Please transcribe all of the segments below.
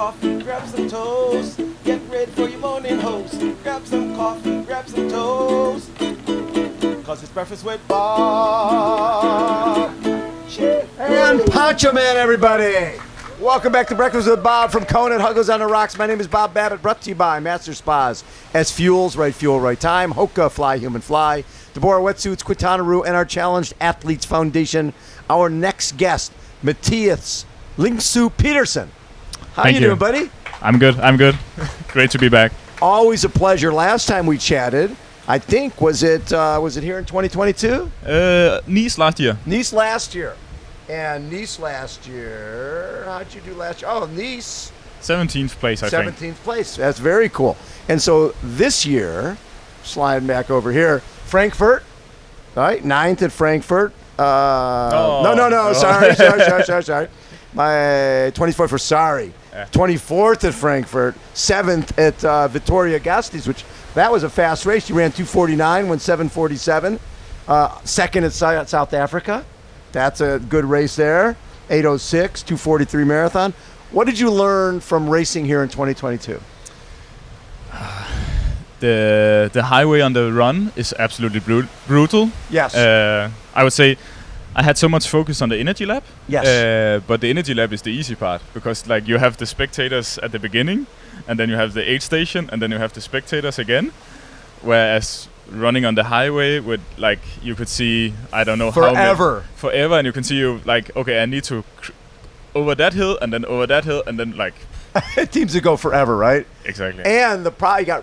coffee, grab some toast. Get ready for your morning host. Grab some coffee, grab some toast. Cause it's breakfast with Bob. And Poncho Man, everybody. Welcome back to Breakfast with Bob from Kona and Huggo's on the Rocks. My name is Bob Babbitt, brought to you by Master Spas, SFuels, right fuel, right time, HOKA, Fly Human Fly, Deboer, Wetsuits, Quintana, and our Challenged Athletes Foundation. Our next guest, Mathias Lyngsoe Petersen. How you doing, buddy? I'm good. Great to be back. Always a pleasure. Last time we chatted, I think, was it here in 2022? Nice last year. Nice last year. And Nice last year, how'd you do last year? Oh, Nice. 17th place, I think. 17th place. That's very cool. And so this year, sliding back over here, Frankfurt, all right, 9th at Frankfurt. No. Sorry. My 24th for sorry. 24th at Frankfurt, 7th at Vittoria Gastis, which that was a fast race. You ran 2:49, went 7:47. Second at South Africa. That's a good race there. 8:06, 2:43 marathon. What did you learn from racing here in 2022? The highway on the run is absolutely brutal. Yes. I would say I had so much focus on the energy lap. Yes. But the energy lap is the easy part because like you have the spectators at the beginning, and then you have the aid station, and then you have the spectators again. Whereas running on the highway with like you could see forever, and you can see you like okay, I need to over that hill and then over that hill and then like teams that go forever, right? Exactly. And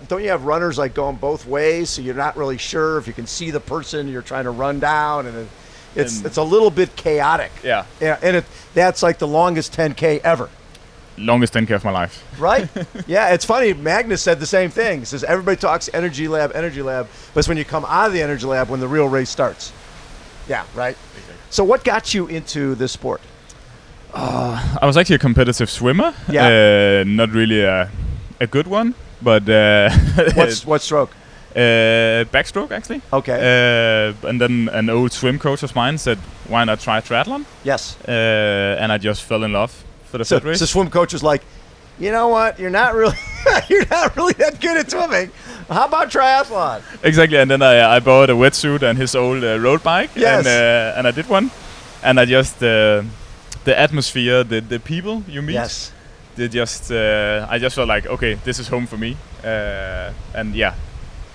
don't you have runners like going both ways, so you're not really sure if you can see the person you're trying to run down, and it's a little bit chaotic. Yeah. And that's like the longest 10K ever. Longest 10K of my life. Right? Yeah, it's funny. Magnus said the same thing. He says everybody talks energy lab, but it's when you come out of the energy lab when the real race starts. Yeah, right? Exactly. So what got you into this sport? I was actually a competitive swimmer. Yeah. Not really a good one, but... what stroke? Backstroke, actually. Okay. And then an old swim coach of mine said, why not try triathlon? Yes. And I just fell in love for the first race. So swim coach was like, you know what? You're not really that good at swimming. How about triathlon? Exactly. And then I bought a wetsuit and his old road bike. Yes. And I did one. And I just the atmosphere, the people you meet. Yes. I just felt like okay, this is home for me. And yeah.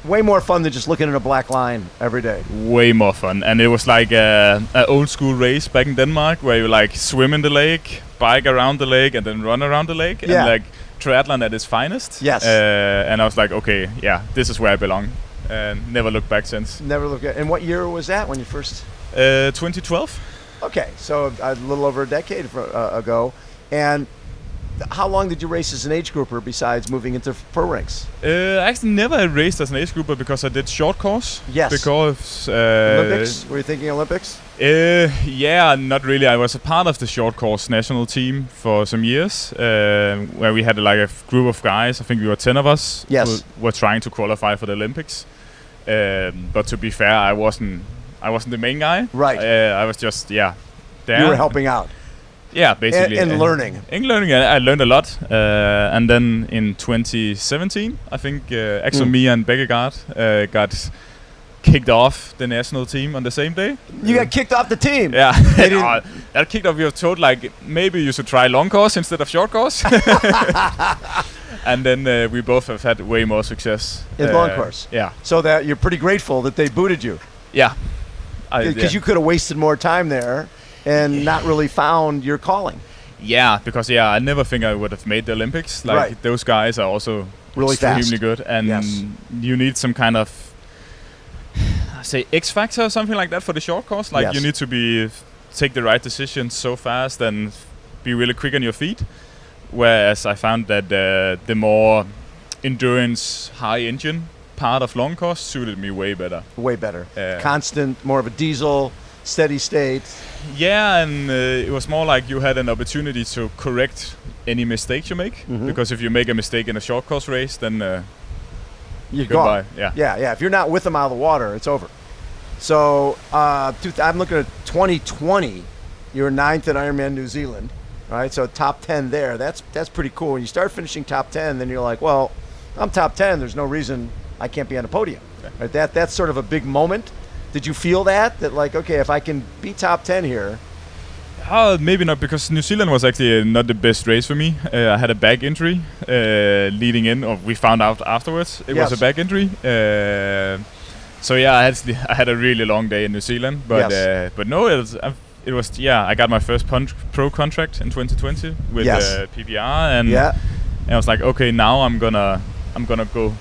Way more fun than just looking at a black line every day. Way more fun. And it was like an old school race back in Denmark where you like swim in the lake, bike around the lake, and then run around the lake. Yeah. And like triathlon at its finest. Yes. And I was like, okay, yeah, this is where I belong. And never looked back since. Never looked at. And what year was that when you first? 2012. Okay, so a little over a decade ago. And how long did you race as an age grouper besides moving into pro ranks? I actually never raced as an age grouper because I did short course. Yes. Because Olympics? Were you thinking Olympics? Yeah, not really. I was a part of the short course national team for some years, where we had like a group of guys. I think we were 10 of us. Yes. Who were trying to qualify for the Olympics. But to be fair, I wasn't the main guy. Right. I was just there. You were helping out. Yeah, basically. And learning. In learning, I learned a lot. And then in 2017, I think actually me and Bekkegaard got kicked off the national team on the same day. You got kicked off the team? Yeah. That kicked off, we were told like maybe you should try long course instead of short course. And then we both have had way more success. In long course? Yeah. So that you're pretty grateful that they booted you. Yeah. Because you could have wasted more time there and not really found your calling. Yeah, because I never think I would have made the Olympics. Like right. Those guys are also really extremely fast. good, and yes. You need some kind of say X factor or something like that for the short course. Like yes. You need to take the right decisions so fast and be really quick on your feet. Whereas I found that the more endurance, high engine part of long course suited me way better. Way better. Constant, more of a diesel, steady state. Yeah, and it was more like you had an opportunity to correct any mistakes you make. Mm-hmm. Because if you make a mistake in a short course race, then you're goodbye. Gone. Yeah. If you're not with them out of the water, it's over. So I'm looking at 2020. You were 9th at Ironman New Zealand. right? So top 10 there. That's pretty cool. When you start finishing top 10, then you're like, well, I'm top 10. There's no reason I can't be on the podium. Right? That's sort of a big moment. Did you feel that like, okay, if I can be top 10 here? Maybe not, because New Zealand was actually not the best race for me. I had a back injury leading in, or we found out afterwards it was a back injury. So yeah, I had a really long day in New Zealand, but no, it was I got my first pro contract in 2020 with PBR, and I was like, okay, now I'm gonna go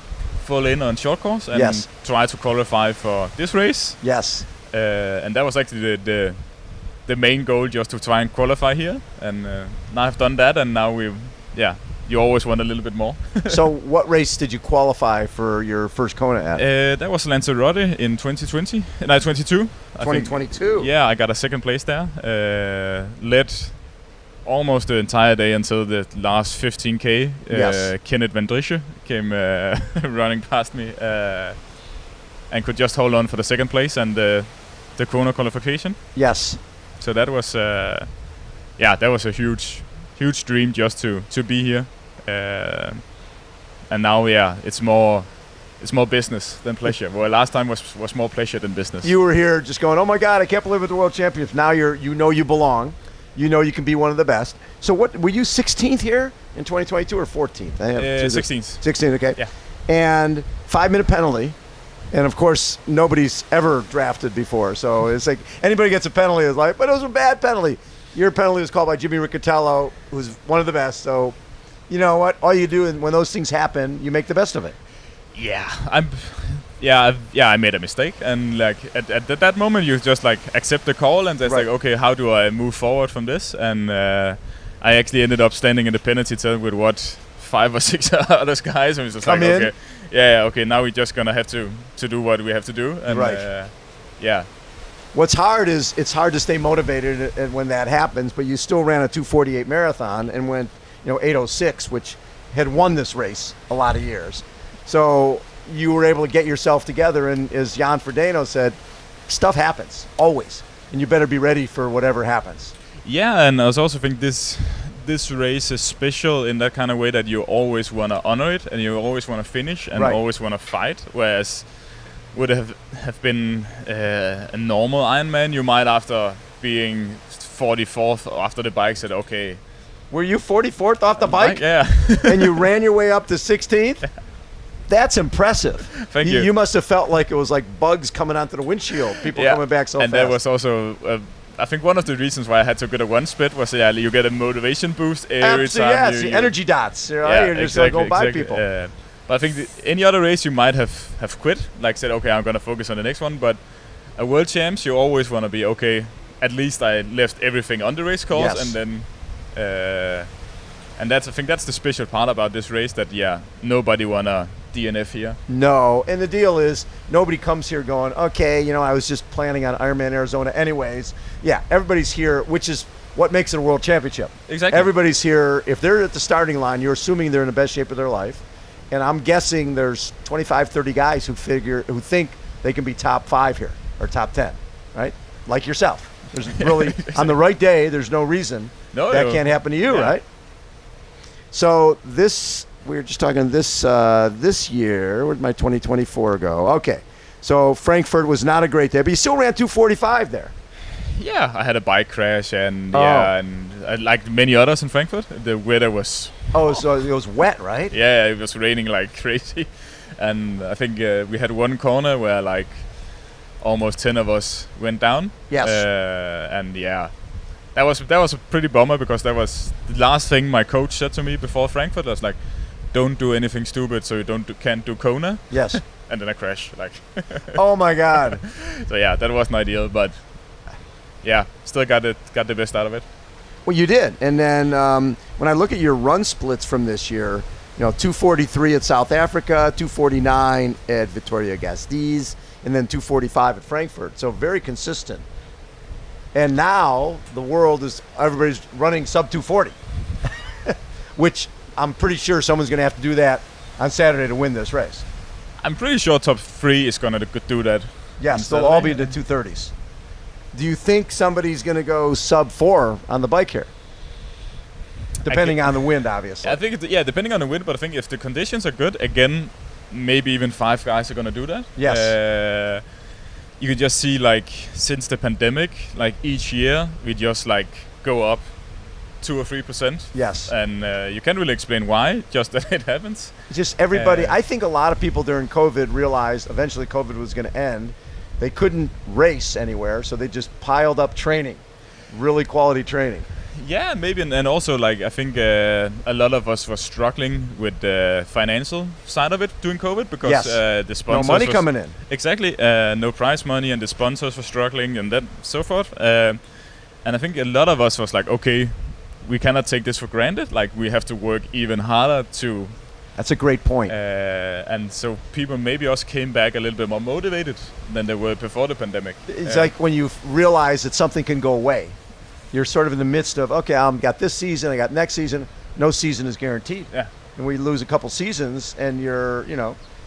full in on short course and try to qualify for this race. Yes. And that was actually the main goal, just to try and qualify here. And now I've done that, and now you always want a little bit more. So what race did you qualify for your first Kona at? That was Lanzarote in 2020. No, 22. 2022. Yeah, I got a second place there. Led almost the entire day until the last 15k. Kenneth Van Drische came running past me and could just hold on for the second place and the Kona qualification. Yes. So that was that was a huge dream just to be here. And now it's more business than pleasure. Well, last time was more pleasure than business. You were here just going, oh my God, I can't believe it's the World Championships. Now you belong. You know you can be one of the best. So what were you 16th here in 2022 or 14th? 16th. 16th, okay. Yeah. And 5-minute penalty. And of course, nobody's ever drafted before. So it's like anybody gets a penalty is like, but it was a bad penalty. Your penalty was called by Jimmy Riccatello, who's one of the best. So you know what? All you do when those things happen, you make the best of it. I made a mistake, and like at that moment you just like accept the call and just like, okay, how do I move forward from this? And I actually ended up standing in the penalty turn with 5 or 6 other guys, and it's just like, okay, okay, now we're just gonna have to do what we have to do, and What's hard is it's hard to stay motivated when that happens, but you still ran a 2:48 marathon and went 8:06, which had won this race a lot of years. So you were able to get yourself together, and as Jan Frodeno said, stuff happens always, and you better be ready for whatever happens. Yeah, and I also think this race is special in that kind of way that you always want to honor it, and you always want to finish, and always want to fight. Whereas would have been a normal Ironman, you might, after being 44th after the bike, said, okay. Were you 44th off the bike? Yeah. And you ran your way up to 16th? That's impressive. Thank you. You must have felt like it was like bugs coming onto the windshield, people coming back so fast. And that was also, I think one of the reasons why I had to get a one split was you get a motivation boost every time. Yeah, the energy dots. You're just like going by people. But I think any other race you might have quit, like said, okay, I'm going to focus on the next one. But a World Champs, you always want to be, okay, at least I left everything on the race course, and then... and I think that's the special part about this race, that nobody wanna DNF here. No, and the deal is nobody comes here going, okay, I was just planning on Ironman Arizona anyways. Yeah, everybody's here, which is what makes it a World Championship. Exactly. Everybody's here. If they're at the starting line, you're assuming they're in the best shape of their life, and I'm guessing there's 25, 30 guys who think they can be top 5 here or top 10, right? Like yourself. There's really on the right day, there's no reason that can't happen to you, right? So we were just talking this year. Where'd my 2024 go? Okay, so Frankfurt was not a great day, but you still ran 2:45 there. Yeah, I had a bike crash, and like many others in Frankfurt, the weather was... so it was wet, right? Yeah, it was raining like crazy, and I think we had one corner where like almost 10 of us went down. Yes. And that was a pretty bummer, because that was the last thing my coach said to me before Frankfurt. I was like, don't do anything stupid so you can't do Kona. Yes. And then I crashed. Like. Oh my God. So that wasn't ideal, but still got the best out of it. Well, you did. And then when I look at your run splits from this year, 2:43 at South Africa, 2:49 at Vitoria-Gasteiz, and then 2:45 at Frankfurt. So very consistent. And now the world everybody's running sub 2:40, which I'm pretty sure someone's going to have to do that on Saturday to win this race. I'm pretty sure top 3 is going to do that. Yes, they'll all be in the 2:30s. Do you think somebody's going to go sub 4 on the bike here? Depending on the wind, obviously. I think depending on the wind, but I think if the conditions are good, again, maybe even 5 guys are gonna do that. Yes. You could just see, like, since the pandemic, like each year we just like go up 2 or 3%. Yes. And you can't really explain why, just that it happens. Just everybody, I think a lot of people during COVID realized eventually COVID was going to end. They couldn't race anywhere, so they just piled up training, really quality training. Yeah, maybe, and also, like, I think a lot of us were struggling with the financial side of it during COVID because Yes. The sponsors No money coming in. Exactly, no prize money, and the sponsors were struggling, and then so forth. And I think a lot of us was like, okay, we cannot take this for granted. Like, we have to work even harder to. That's a great point. And so people maybe also came back a little bit more motivated than they were before the pandemic. It's like when you realize that something can go away. You're sort of in the midst of, okay, I got this season, I got next season. No season is guaranteed. Yeah. And we lose a couple seasons, and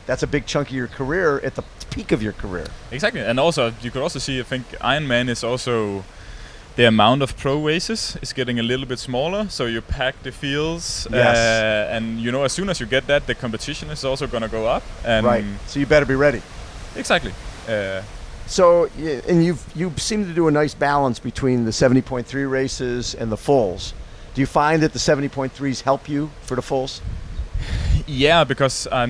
that's a big chunk of your career at the peak of your career. Exactly, and also you could also see, I think Ironman is also, the amount of pro races is getting a little bit smaller, so you pack the fields. Yes. And as soon as you get that, the competition is also going to go up. And Right. So you better be ready. Exactly. So, and you seem to do a nice balance between the 70.3 races and the fulls. Do you find that the 70.3s help you for the fulls? Yeah, because I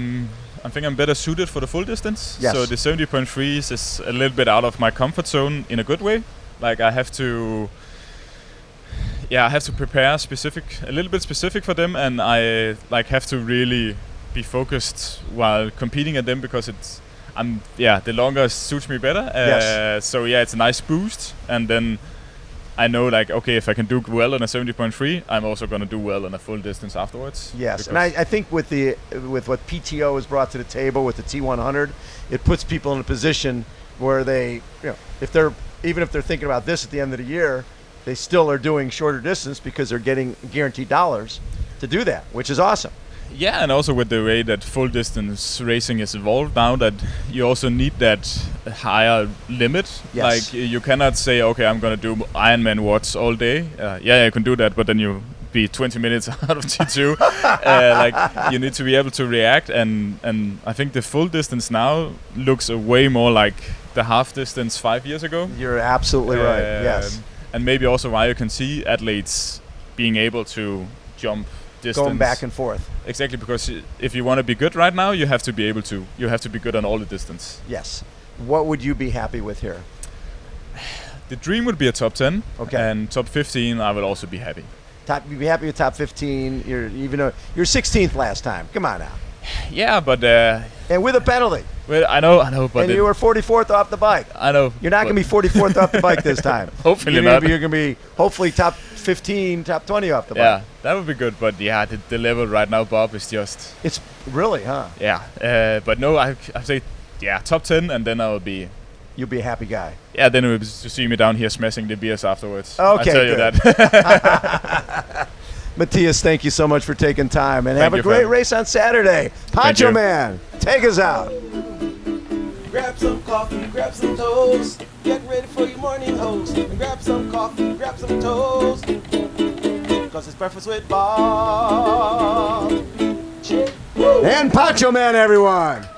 think I'm better suited for the full distance. Yes. So the 70.3s is a little bit out of my comfort zone in a good way. Like, I have to prepare a little bit specific for them, and I have to really be focused while competing at them because the longer suits me better. Yes. So it's a nice boost, and then I know, like, okay, if I can do well on a 70.3, I'm also going to do well on a full distance afterwards. Yes, and I think with what PTO has brought to the table with the T100, it puts people in a position where they, even if they're thinking about this at the end of the year, they still are doing shorter distance because they're getting guaranteed dollars to do that, which is awesome. Yeah, and also with the way that full distance racing is evolved now, that you also need that higher limit. Yes. Like, you cannot say, okay, I'm going to do Ironman watts all day. You can do that, but then you be 20 minutes out of T2. Like, you need to be able to react, and I think the full distance now looks way more like the half distance 5 years ago. You're absolutely right. Yes. And maybe also why you can see athletes being able to jump distance. Going back and forth. Exactly, because if you want to be good right now, you have to be good on all the distance. Yes. What would you be happy with here? The dream would be a top 10. Okay. And top 15, I would also be happy. You'd be happy with top 15. You're 16th last time. Come on now. Yeah, but and with a penalty. Well, I know, but you were 44th off the bike. I know. You're not going to be 44th off the bike this time. Hopefully not. not. You're going to be hopefully top 15, top 20 off the bike. Yeah, that would be good. But yeah, the level right now, Bob, is just. It's really, huh? Yeah. But no, I say top 10, and then I'll be. You'll be a happy guy. Yeah, then you'll see me down here smashing the beers afterwards. Okay, I tell you that. Matthias, thank you so much for taking time, and have a you, great friend. race on Saturday. Poncho Man, take us out. Grab some coffee, grab some toast. Get ready for your morning host. And grab some coffee, grab some toast. Cause it's breakfast with Bob. And Poncho Man, everyone.